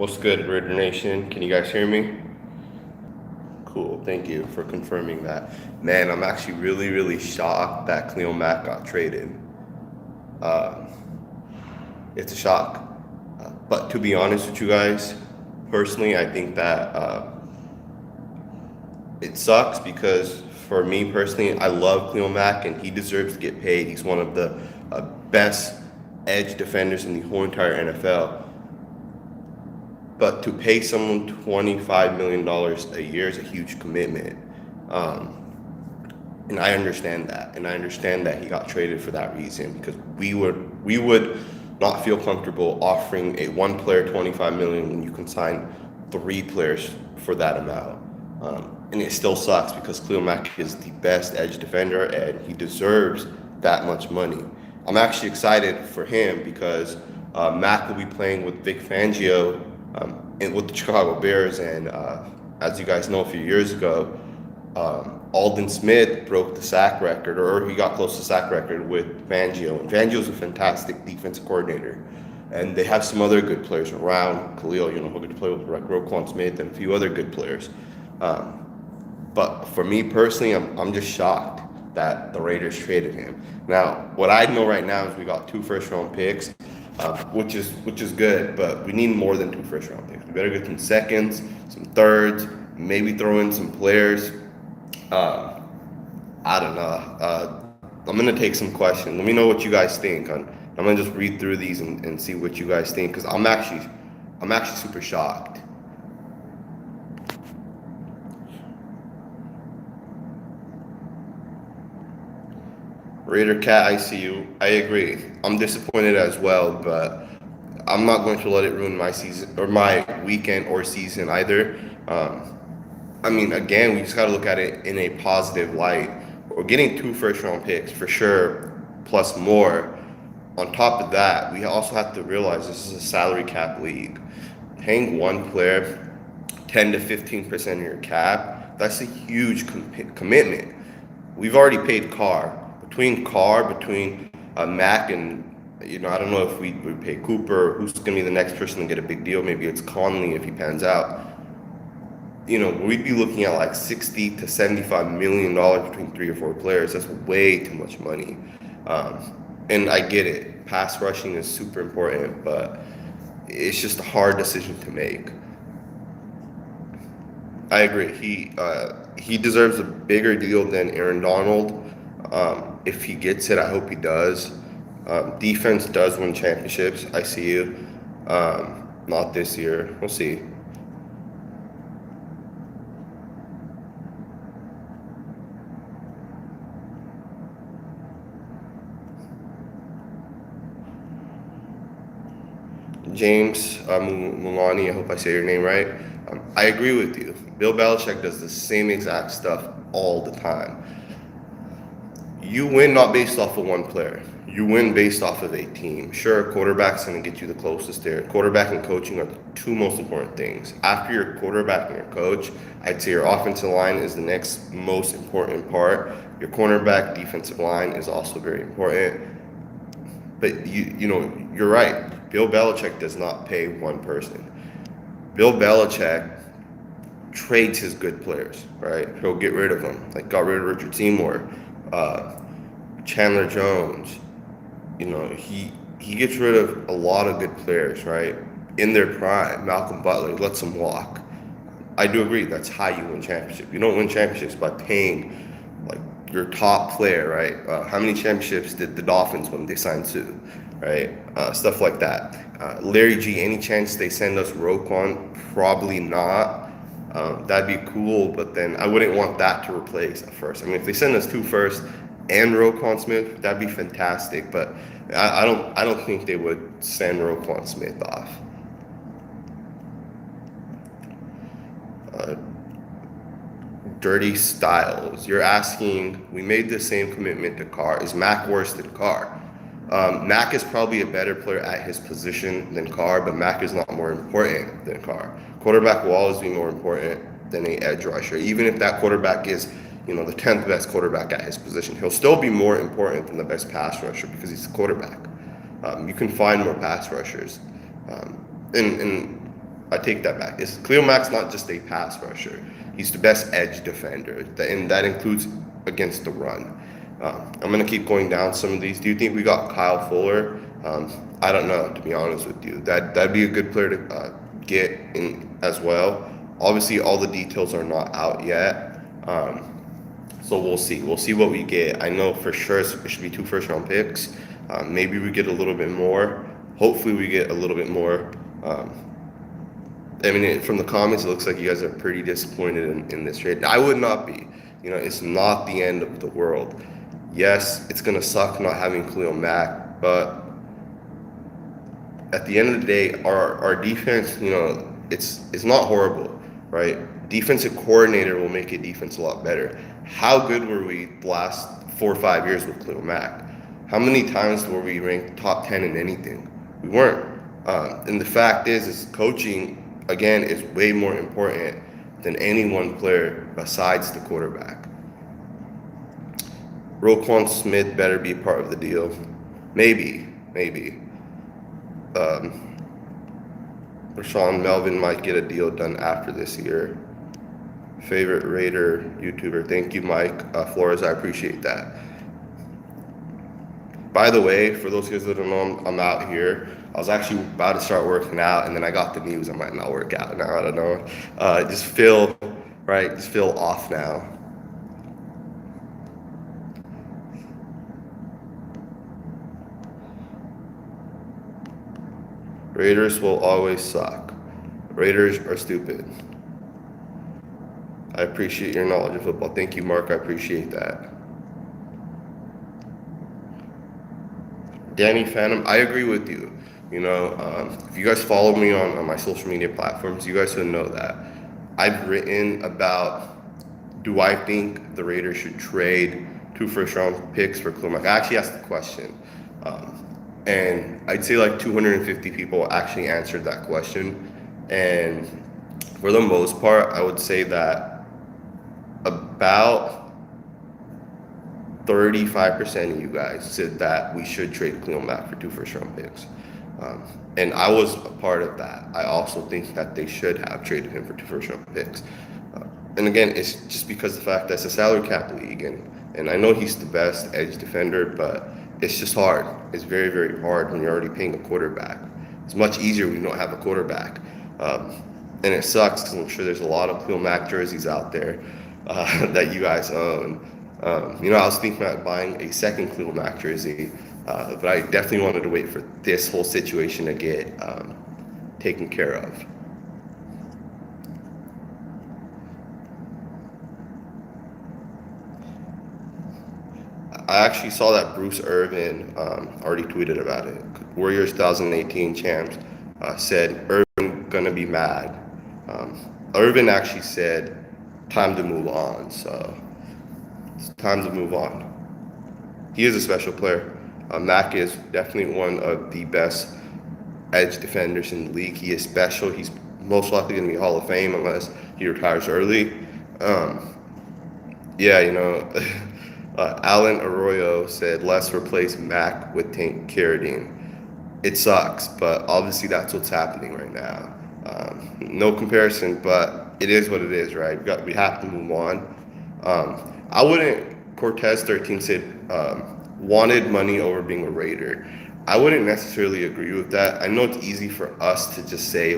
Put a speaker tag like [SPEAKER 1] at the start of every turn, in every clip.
[SPEAKER 1] What's good, Raider Nation? Can you guys hear me? Cool. Thank you for confirming that. Man, I'm actually really shocked that Khalil Mack got traded. Uh, it's a shock. But to be honest with you guys, personally, I think that it sucks because for me personally, I love Khalil Mack and he deserves to get paid. He's one of the best edge defenders in the whole entire NFL. But to pay someone $25 million a year is a huge commitment. Um, and I understand that. And I understand that he got traded for that reason because we would not feel comfortable offering a one player 25 million when you can sign three players for that amount. And it still sucks because Khalil Mack is the best edge defender and he deserves that much money. I'm actually excited for him because Mack will be playing with Vic Fangio with the Chicago Bears. And as you guys know, a few years ago, Aldon Smith broke the sack record, or he got close to sack record with Fangio. And Fangio's a fantastic defensive coordinator. And they have some other good players around Khalil, who get to play with Roquan Smith and a few other good players. But for me personally, I'm just shocked that the Raiders traded him. Now, what I know right now is we got 2 first-round picks, which is good, but we need more than 2 first-round picks. We better get some seconds, some thirds, maybe throw in some players. I don't know. I'm gonna take some questions. Let me know what you guys think. I'm gonna just read through these and see what you guys think because I'm actually super shocked. Raider Cat, I see you. I agree. I'm disappointed as well, but I'm not going to let it ruin my season or my weekend or season either. Again, we just got to look at it in a positive light. We're getting 2 first-round picks for sure, plus more. On top of that, we also have to realize this is a salary cap league. Paying one player 10 to 15% of your cap, that's a huge commitment. We've already paid Carr. Between Mack and, I don't know if we pay Cooper, who's going to be the next person to get a big deal. Maybe it's Conley if he pans out. We'd be looking at like $60 to $75 million between 3 or 4 players. That's way too much money. And I get it. Pass rushing is super important, but it's just a hard decision to make. I agree. He deserves a bigger deal than Aaron Donald. If he gets it, I hope he does. Defense does win championships. I see you. Not this year. We'll see. James Mulani, I hope I say your name right. I agree with you. Bill Belichick does the same exact stuff all the time. You win not based off of one player. You win based off of a team. Sure, quarterback's going to get you the closest there. Quarterback and coaching are the 2 most important things. After your quarterback and your coach, I'd say your offensive line is the next most important part. Your cornerback, defensive line is also very important. But you're right. Bill Belichick does not pay one person. Bill Belichick trades his good players, right? He'll get rid of them. Like got rid of Richard Seymour, Chandler Jones. He gets rid of a lot of good players, right? In their prime, Malcolm Butler lets them walk. I do agree. That's how you win championships. You don't win championships by paying like your top player, right? How many championships did the Dolphins win? They signed Sue, right? Stuff like that. Larry G, any chance they send us Roquan? Probably not. That'd be cool, but then I wouldn't want that to replace a first. If they send us 2 first and Roquan Smith, that'd be fantastic. But I don't think they would send Roquan Smith off. Dirty Styles, you're asking, we made the same commitment to Carr. Is Mack worse than Carr? Mack is probably a better player at his position than Carr, but Mack is not more important than Carr. Quarterback will always be more important than an edge rusher. Even if that quarterback is, the 10th best quarterback at his position, he'll still be more important than the best pass rusher because he's a quarterback. You can find more pass rushers. And I take that back. Khalil Mack's not just a pass rusher. He's the best edge defender, and that includes against the run. I'm gonna keep going down some of these. Do you think we got Kyle Fuller? I don't know, to be honest with you. That'd be a good player to get in as well. Obviously, all the details are not out yet, so we'll see. We'll see what we get. I know for sure it should be 2 first-round picks. Maybe we get a little bit more. Hopefully, we get a little bit more. I mean, from the comments, it looks like you guys are pretty disappointed in this trade. I would not be. It's not the end of the world. Yes, it's gonna suck not having Khalil Mack, but at the end of the day, our defense, it's not horrible, right? Defensive coordinator will make a defense a lot better. How good were we the last 4 or 5 years with Khalil Mack? How many times were we ranked top 10 in anything? We weren't. And the fact is coaching, again, is way more important than any one player besides the quarterback. Roquan Smith better be part of the deal. Maybe. Rashawn Melvin might get a deal done after this year. Favorite Raider YouTuber. Thank you, Mike Flores. I appreciate that. By the way, for those guys that don't know, I'm out here. I was actually about to start working out, and then I got the news I might not work out now. I don't know. Just feel off now. Raiders will always suck. Raiders are stupid. I appreciate your knowledge of football. Thank you, Mark. I appreciate that. Danny Phantom, I agree with you. If you guys follow me on my social media platforms, you guys should know that I've written about, do I think the Raiders should trade 2 first-round picks for Khalil Mack? I actually asked the question. And I'd say like 250 people actually answered that question. And for the most part, I would say that about 35% of you guys said that we should trade Khalil Mack for 2 first-round picks. And I was a part of that. I also think that they should have traded him for 2 first-round picks. And again, it's just because of the fact that it's a salary cap league. And I know he's the best edge defender, but it's just hard. It's very, very hard when you're already paying a quarterback. It's much easier when you don't have a quarterback. And it sucks because I'm sure there's a lot of Khalil Mack jerseys out there that you guys own. I was thinking about buying a second Khalil Mack jersey, but I definitely wanted to wait for this whole situation to get taken care of. I actually saw that Bruce Irvin already tweeted about it. Warriors 2018 champs said Irvin gonna be mad. Irvin actually said time to move on, so it's time to move on. He is a special player. Mack is definitely one of the best edge defenders in the league. He is special. He's most likely going to be Hall of Fame unless he retires early. Alan Arroyo said, let's replace Mack with Tank Carradine. It sucks, but obviously that's what's happening right now. No comparison, but it is what it is, right? We have to move on. I wouldn't, Cortez 13 said, wanted money over being a Raider. I wouldn't necessarily agree with that. I know it's easy for us to just say,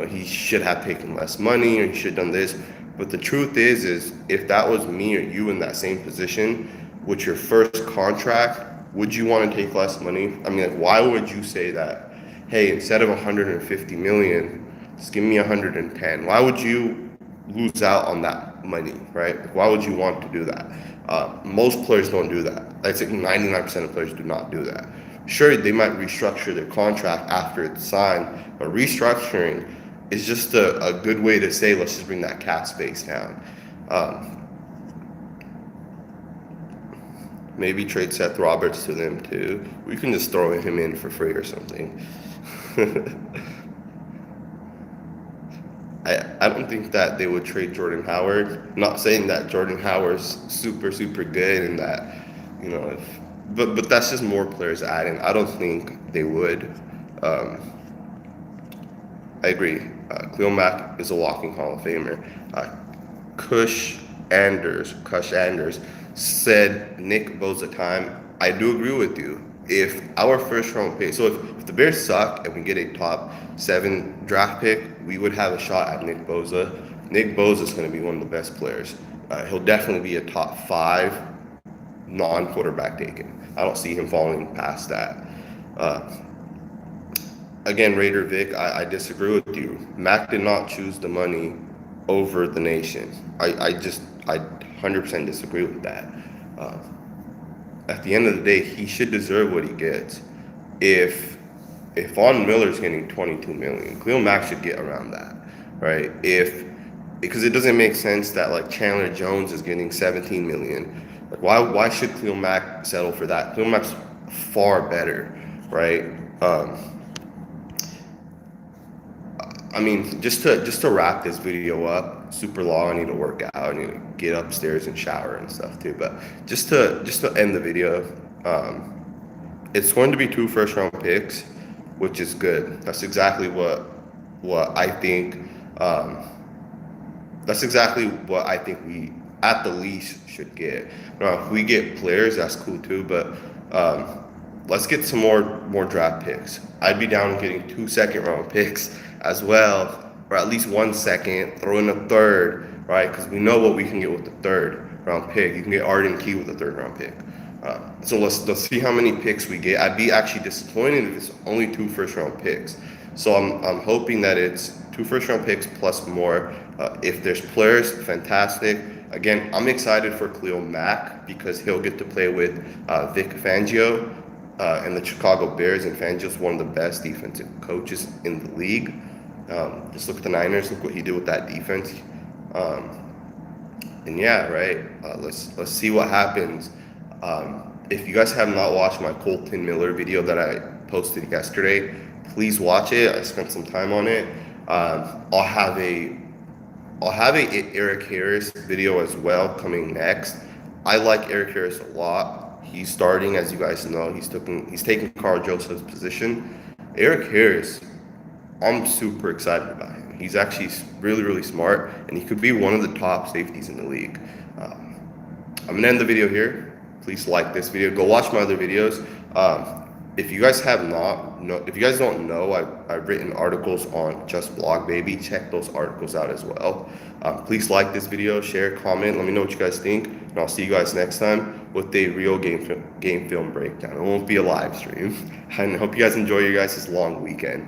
[SPEAKER 1] he should have taken less money or he should have done this. But the truth is if that was me or you in that same position with your first contract, would you want to take less money? I mean, why would you say that? Hey, instead of 150 million, just give me 110. Why would you lose out on that money, right? Why would you want to do that? Most players don't do that. I'd say 99% of players do not do that. Sure, they might restructure their contract after it's signed, but restructuring is just a good way to say, let's just bring that cap space down. Maybe trade Seth Roberts to them too. We can just throw him in for free or something. I don't think that they would trade Jordan Howard. I'm not saying that Jordan Howard's super, super good and that, but that's just more players adding. I don't think they would. I agree. Khalil Mack is a walking Hall of Famer. Cush Anders said Nick Bosa time. I do agree with you. If our first round pick, so if the Bears suck and we get a top 7 draft pick, we would have a shot at Nick Bosa. Nick Bosa is going to be one of the best players. He'll definitely be a top 5 non-quarterback taken. I don't see him falling past that. Uh, Again, Raider Vic, I disagree with you. Mac did not choose the money over the nation. I 100% disagree with that. Uh, at the end of the day, he should deserve what he gets. If Von Miller's getting 22 million, Khalil Mack should get around that, right? Because it doesn't make sense that like Chandler Jones is getting 17 million. Like why should Khalil Mack settle for that? Khalil Mack's far better, right? I mean, just to wrap this video up, super long. I need to work out. I need to get upstairs and shower and stuff too. But just to end the video, it's going to be 2 first round picks, which is good. That's exactly what I think. That's exactly what I think we at the least should get. Now, if we get players, that's cool too. But let's get some more draft picks. I'd be down getting 2 second round picks as well, or at least 1 second, throw in a 3rd, right? Because we know what we can get with the 3rd round pick. You can get Arden Key with the 3rd round pick. So let's see how many picks we get. I'd be actually disappointed if it's only 2 first round picks. So I'm hoping that it's 2 first round picks plus more. If there's players, fantastic. Again, I'm excited for Khalil Mack because he'll get to play with Vic Fangio and the Chicago Bears, and Fangio's one of the best defensive coaches in the league. Just look at the Niners. Look what he did with that defense. And yeah, right. Let's see what happens. If you guys have not watched my Colton Miller video that I posted yesterday, please watch it. I spent some time on it. I'll have a Eric Harris video as well coming next. I like Eric Harris a lot. He's starting, as you guys know. He's taking Carl Joseph's position. Eric Harris, I'm super excited about him. He's actually really, really smart, and he could be one of the top safeties in the league. I'm gonna end the video here. Please like this video. Go watch my other videos. If you guys don't know, I've written articles on Just Blog Baby. Check those articles out as well. Please like this video, share, comment. Let me know what you guys think, and I'll see you guys next time with a real game film breakdown. It won't be a live stream. And I hope you guys enjoy your guys' long weekend.